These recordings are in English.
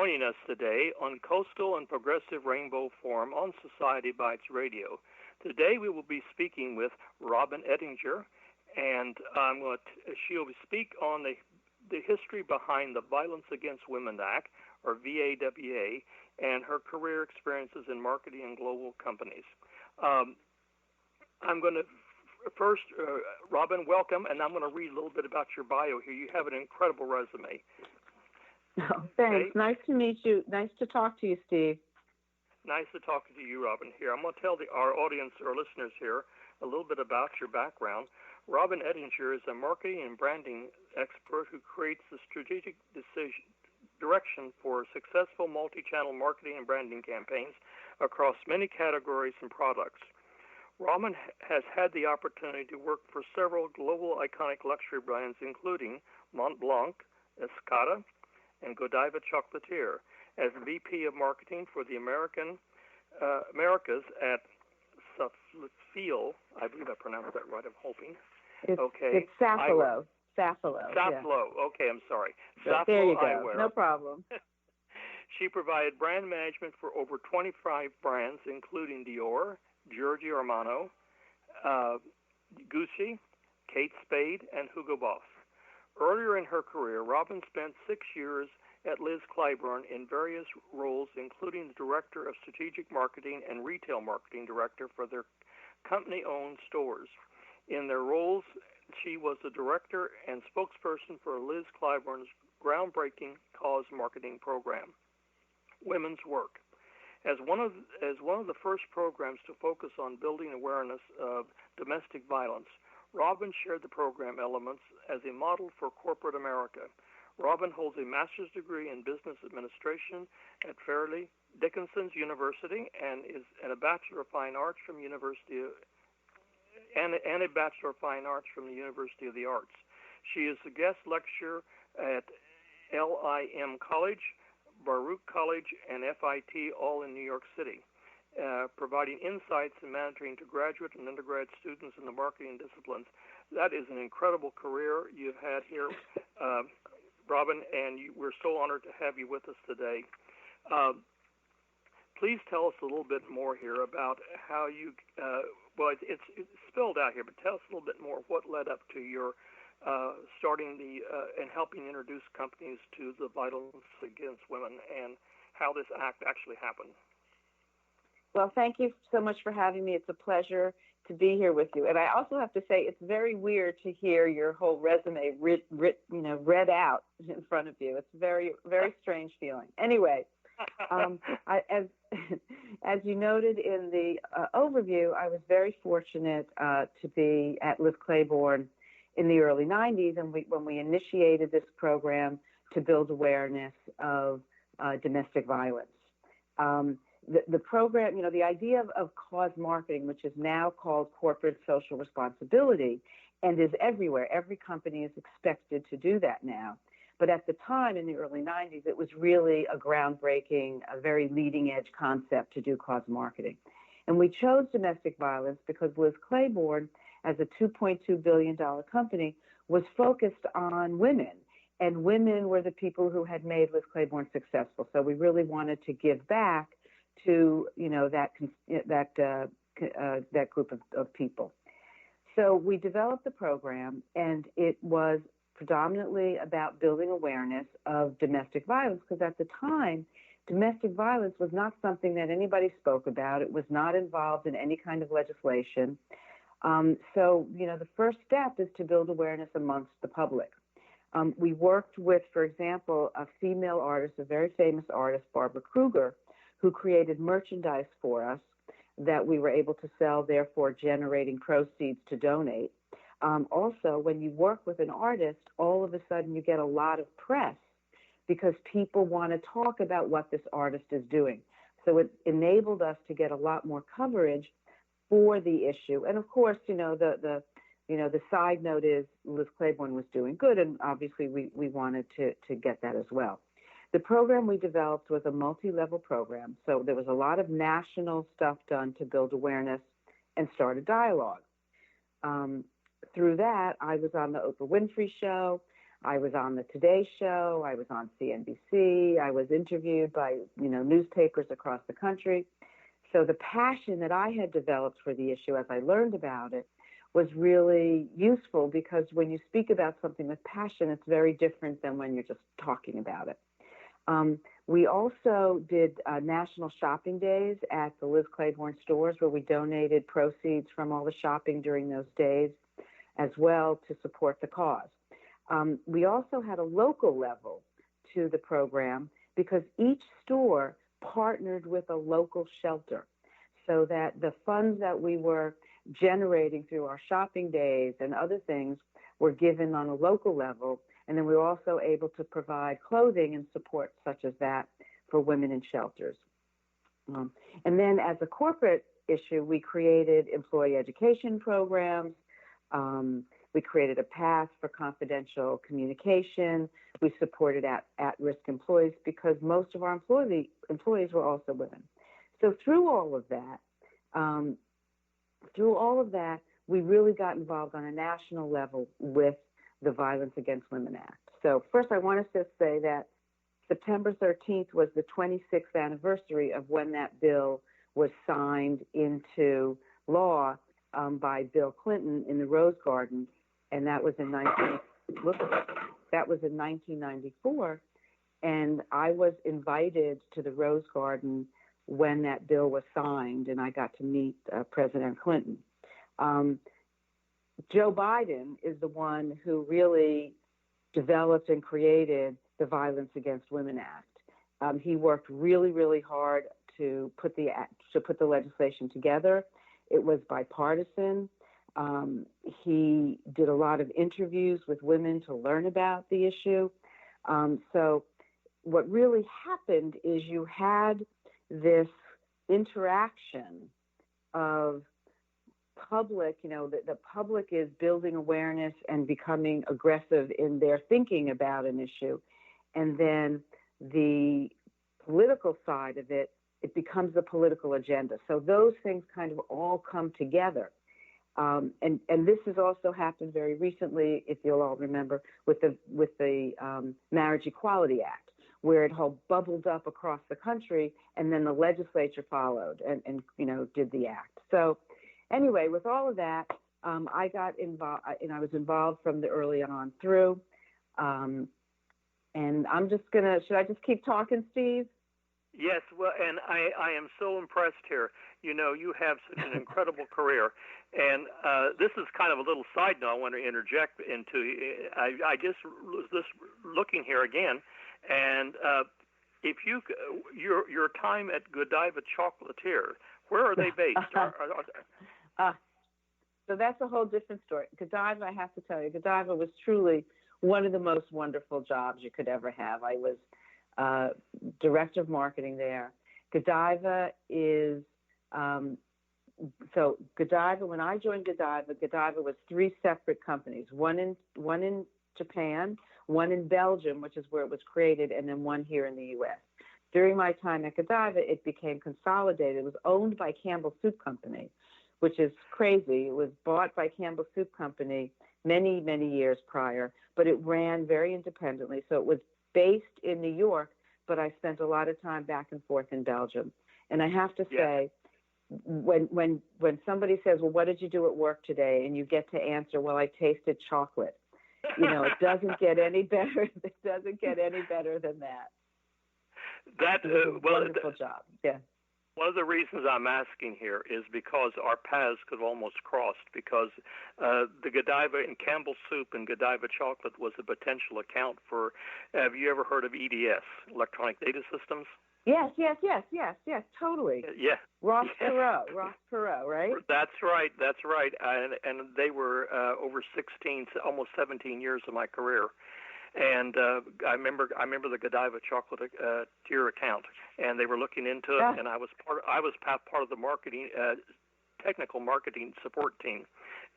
joining us today on Coastal and Progressive Rainbow Forum on Society Bites Radio. Today we will be speaking with Robin Ettinger, and she'll speak on the history behind the Violence Against Women Act, or VAWA, and her career experiences in marketing and global companies. I'm going to first, Robin, welcome, and I'm going to read a little bit about your bio here. You have an incredible resume. Oh, thanks. Okay. Nice to meet you. Nice to talk to you, Steve. Nice to talk to you, Robin. Here, I'm going to tell our audience, our listeners here, a little bit about your background. Robin Ettinger is a marketing and branding expert who creates the strategic direction for successful multi-channel marketing and branding campaigns across many categories and products. Robin has had the opportunity to work for several global iconic luxury brands, including Mont Blanc, Escada, and Godiva Chocolatier, as VP of Marketing for the Americas at Safilo. I believe I pronounced that right, I'm hoping. It's Safilo. Safilo. Safilo. Yeah. Okay, I'm sorry. Safilo there you go. Eyewear. No problem. She provided brand management for over 25 brands, including Dior, Giorgio Armani, Gucci, Kate Spade, and Hugo Boss. Earlier in her career, Robin spent 6 years at Liz Claiborne in various roles, including the Director of Strategic Marketing and Retail Marketing Director for their company-owned stores. In their roles, she was the director and spokesperson for Liz Claiborne's groundbreaking cause marketing program, Women's Work. As one of the first programs to focus on building awareness of domestic violence, Robin shared the program elements as a model for corporate America. Robin holds a master's degree in business administration at Fairleigh Dickinson University and a Bachelor of Fine Arts from the University of the Arts. She is a guest lecturer at LIM College, Baruch College, and FIT, all in New York City, providing insights and mentoring to graduate and undergrad students in the marketing disciplines. That is an incredible career you've had here, Robin, and we're so honored to have you with us today. Please tell us a little bit more here about how you, it's spelled out here, but tell us a little bit more what led up to your starting and helping introduce companies to the violence against women and how this act actually happened. Well, thank you so much for having me. It's a pleasure to be here with you. And I also have to say, it's very weird to hear your whole resume read out in front of you. It's very, very strange feeling. Anyway, as you noted in the overview, I was very fortunate to be at Liz Claiborne in the early 90s, and when we initiated this program to build awareness of domestic violence. The program, the idea of cause marketing, which is now called corporate social responsibility and is everywhere. Every company is expected to do that now. But at the time, in the early 90s, it was really a groundbreaking, a very leading edge concept to do cause marketing. And we chose domestic violence because Liz Claiborne, as a $2.2 billion company, was focused on women. And women were the people who had made Liz Claiborne successful. So we really wanted to give back to that group of people. So we developed the program, and it was predominantly about building awareness of domestic violence, because at the time, domestic violence was not something that anybody spoke about. It was not involved in any kind of legislation. So the first step is to build awareness amongst the public. We worked with, for example, a female artist, a very famous artist, Barbara Kruger, who created merchandise for us that we were able to sell, therefore generating proceeds to donate. Also, when you work with an artist, all of a sudden you get a lot of press because people want to talk about what this artist is doing. So it enabled us to get a lot more coverage for the issue. And of course, the side note is Liz Claiborne was doing good, and obviously we wanted to get that as well. The program we developed was a multi-level program, so there was a lot of national stuff done to build awareness and start a dialogue. Through that, I was on the Oprah Winfrey Show. I was on the Today Show. I was on CNBC. I was interviewed by, newspapers across the country. So the passion that I had developed for the issue as I learned about it was really useful, because when you speak about something with passion, it's very different than when you're just talking about it. We also did national shopping days at the Liz Claiborne stores, where we donated proceeds from all the shopping during those days as well to support the cause. We also had a local level to the program, because each store partnered with a local shelter, so that the funds that we were generating through our shopping days and other things were given on a local level. And then we were also able to provide clothing and support such as that for women in shelters. And then as a corporate issue, we created employee education programs. We created a path for confidential communication. We supported at-risk employees, because most of our employees were also women. So through all of that, we really got involved on a national level with the Violence Against Women Act. So first, I want to just say that September 13th was the 26th anniversary of when that bill was signed into law by Bill Clinton in the Rose Garden, and that was in 1994. And I was invited to the Rose Garden when that bill was signed, and I got to meet President Clinton. Joe Biden is the one who really developed and created the Violence Against Women Act. He worked really, really hard to put the legislation together. It was bipartisan. He did a lot of interviews with women to learn about the issue. So what really happened is you had this interaction of public, the public is building awareness and becoming aggressive in their thinking about an issue. And then the political side of it, it becomes the political agenda. So those things kind of all come together. And this has also happened very recently, if you'll all remember, with the Marriage Equality Act, where it all bubbled up across the country, and then the legislature followed and did the act. So anyway, with all of that, I got involved, and I was involved from the early on through. And I'm just should I just keep talking, Steve? Yes, well, and I am so impressed here. You have such an incredible career. And this is kind of a little side note I want to interject into. I just was looking here again, and if your time at Godiva Chocolatier, where are they based? So that's a whole different story. Godiva, I have to tell you, Godiva was truly one of the most wonderful jobs you could ever have. I was director of marketing there. Godiva is, so Godiva, when I joined Godiva was three separate companies, one in Japan, one in Belgium, which is where it was created, and then one here in the U.S. During my time at Godiva, it became consolidated. It was owned by Campbell Soup Company, which is crazy. It was bought by Campbell Soup Company many, many years prior, but it ran very independently. So it was based in New York, but I spent a lot of time back and forth in Belgium. And I have to say, when somebody says, well, what did you do at work today? And you get to answer, well, I tasted chocolate. It doesn't get any better. It doesn't get any better than that. That wonderful job. Yeah. One of the reasons I'm asking here is because our paths could have almost crossed, because the Godiva and Campbell Soup and Godiva Chocolate was a potential account for, have you ever heard of EDS, Electronic Data Systems? Yes, totally. Yeah. Ross Perot, right? That's right. And they were over 16, almost 17 years of my career. And I remember the Godiva Chocolate tier account, and they were looking into it, and I was part of the marketing, technical marketing support team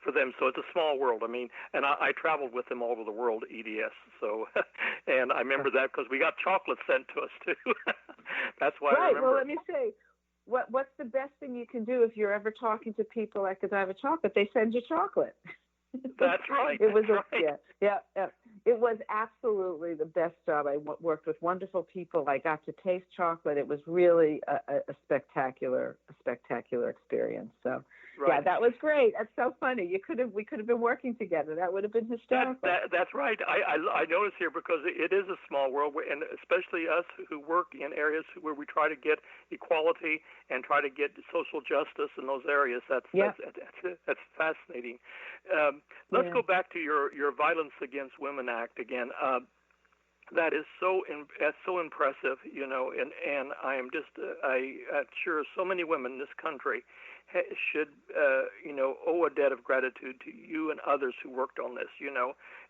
for them. So it's a small world. I mean, and I traveled with them all over the world, EDS. So, and I remember that because we got chocolate sent to us too. That's why I remember. Well, let me say, what's the best thing you can do if you're ever talking to people at Godiva Chocolate? They send you chocolate. That's right. It was right. Yeah. It was absolutely the best job. I worked with wonderful people. I got to taste chocolate. It was really a spectacular experience. So, Right. yeah, that was great. That's so funny. We could have been working together. That would have been hysterical. That's right. I notice here because it is a small world, and especially us who work in areas where we try to get equality and try to get social justice in those areas. That's fascinating. Let's go back to your Violence Against Women Act again. That is so impressive, and I am just I'm sure so many women in this country should owe a debt of gratitude to you and others who worked on this,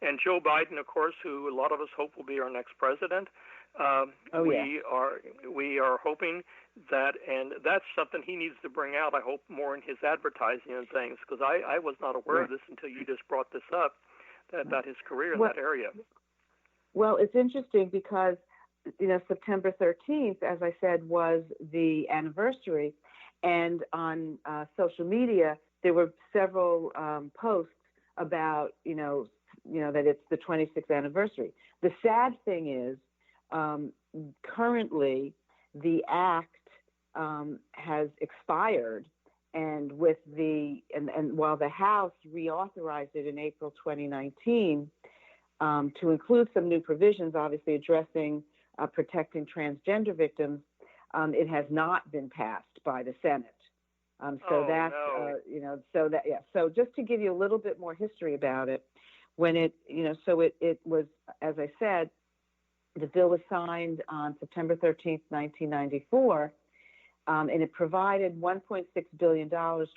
and Joe Biden, of course, who a lot of us hope will be our next president. We are hoping that, and that's something he needs to bring out, I hope, more in his advertising and things, because I was not aware of this until you just brought this up, about his career in that area. Well, it's interesting because, September 13th, as I said, was the anniversary. And on social media, there were several posts about, that it's the 26th anniversary. The sad thing is, currently, the act has expired, and while the House reauthorized it in April 2019 to include some new provisions, obviously addressing protecting transgender victims, it has not been passed by the Senate. So just to give you a little bit more history about it, when it was, as I said, the bill was signed on September 13th, 1994, and it provided $1.6 billion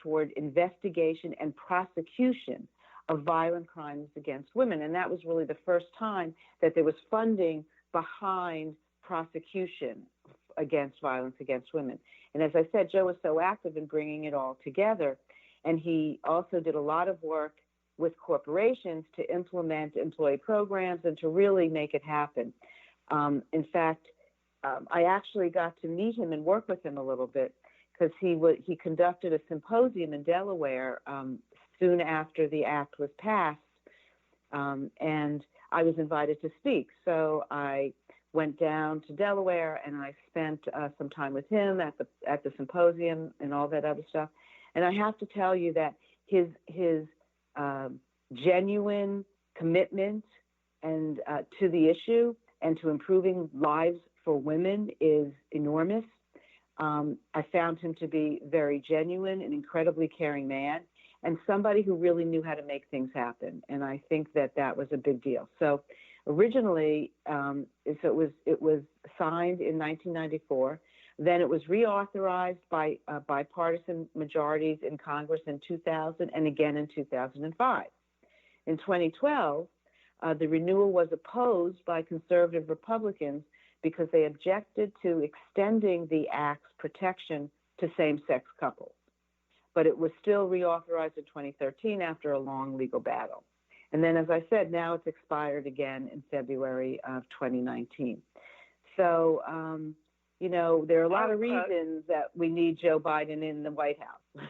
toward investigation and prosecution of violent crimes against women. And that was really the first time that there was funding behind prosecution against violence against women. And as I said, Joe was so active in bringing it all together. And he also did a lot of work with corporations to implement employee programs and to really make it happen. In fact, I actually got to meet him and work with him a little bit because he conducted a symposium in Delaware soon after the act was passed, and I was invited to speak. So I went down to Delaware and I spent some time with him at the symposium and all that other stuff. And I have to tell you that his genuine commitment and to the issue and to improving lives for women is enormous. I found him to be very genuine, an incredibly caring man, and somebody who really knew how to make things happen. And I think that was a big deal. So originally, it was signed in 1994. Then it was reauthorized by bipartisan majorities in Congress in 2000 and again in 2005. In 2012, the renewal was opposed by conservative Republicans because they objected to extending the act's protection to same-sex couples. But it was still reauthorized in 2013 after a long legal battle. And then, as I said, now it's expired again in February of 2019. So, there are a lot of reasons that we need Joe Biden in the White House.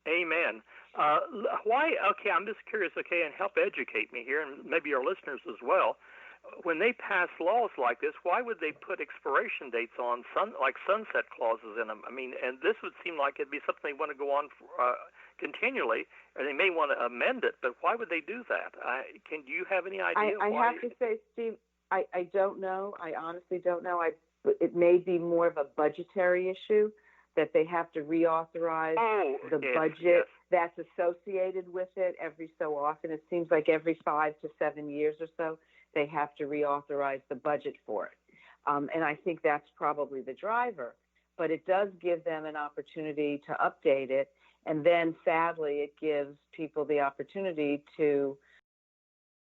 Amen. Why? Okay, I'm just curious. Okay, and help educate me here, and maybe our listeners as well. When they pass laws like this, why would they put expiration dates on, like sunset clauses in them? I mean, and this would seem like it'd be something they want to go on continually, or they may want to amend it. But why would they do that? Do you have any idea? I have to say, Steve, I don't know. I honestly don't know. It may be more of a budgetary issue that they have to reauthorize the budget that's associated with it every so often. It seems like every 5 to 7 years or so, they have to reauthorize the budget for it. And I think that's probably the driver. But it does give them an opportunity to update it. And then, sadly, it gives people the opportunity to